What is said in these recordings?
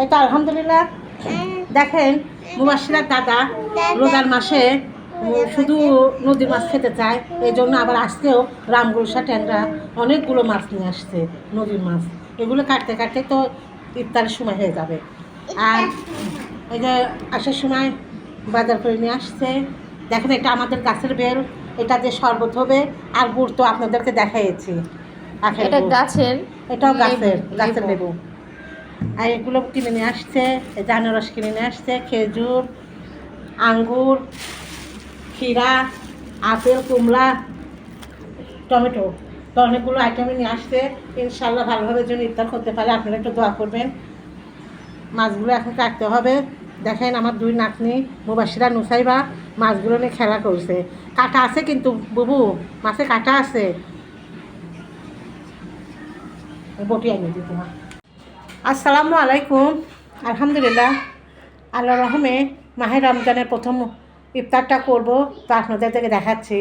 এই তো আলহামদুলিল্লাহ। দেখেন মুবাশশিরার দাদা রোজার মাসে শুধু নদীর মাছ খেতে চায়, এই জন্য আবার আজকেও রামগুলশা ট্যাংরা অনেকগুলো মাছ নিয়ে আসছে, নদীর মাছ। এগুলো কাটতে কাটতে তো ইফতারের সময় হয়ে যাবে। আর এই যে আসার সময় বাজার করে নিয়ে আসছে। দেখেন এটা আমাদের গাছের বেল, এটা যে শরবত হবে। আর গুড় তো আপনাদেরকে দেখাইছি। এটা গাছের, এটাও গাছের লেবু। আর এগুলো কিনে নিয়ে আসছে, আনারস কিনে নিয়ে আসছে, খেজুর, আঙ্গুর, ক্ষীরা, আপেল, কমলা, টমেটো, তো অনেকগুলো আইটেমে নিয়ে আসছে। ইনশাল্লাহ ভালোভাবে যেন ইফতার করতে পারে, আপনারা একটু দোয়া করবেন। মাছগুলো এখন কাটতে হবে। দেখেন আমার দুই নাতনি মুবাশশিরা, নুসাইবা মাছগুলো নিয়ে খেলা করছে। কাটা আছে কিন্তু বুবু, মাছে কাটা আছে। বটি আনিয়ে দিই তোমার। আসসালামু আলাইকুম। আলহামদুলিল্লাহ, আল্লাহ রহমে মাহে রমজানের প্রথম ইফতারটা করব, তো আপনাদেরকে দেখাচ্ছি।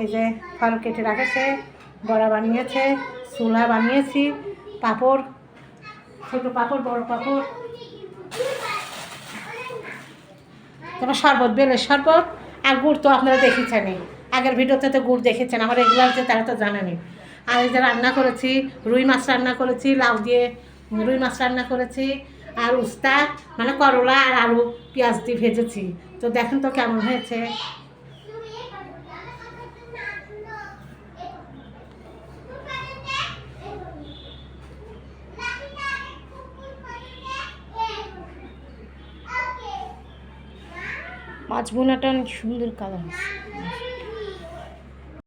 এই যে ফল কেটে রাখেছে, বড়া বানিয়েছে, চুলা বানিয়েছি, পাঁপড়, ছোটো পাঁপড়, বড় পাঁপড়, তারপর শরবত, বেলের শরবত। আর গুড় তো আপনারা দেখেছেনই, আগের ভিডিওতে তো গুড় দেখেছেন, আমার রেগুলার যে তারা তো জানেনি। আর এই যে রান্না করেছি, রুই মাছ রান্না করেছি, লাউ দিয়ে রুই মাছ রান্না করেছি, আর উস্তা মানে করলা আর আলু পেঁয়াজ দিয়ে ভেজেছি। তো দেখেন তো কেমন হয়েছে। মাছ বোনাটা অনেক সুন্দর কালার আছে।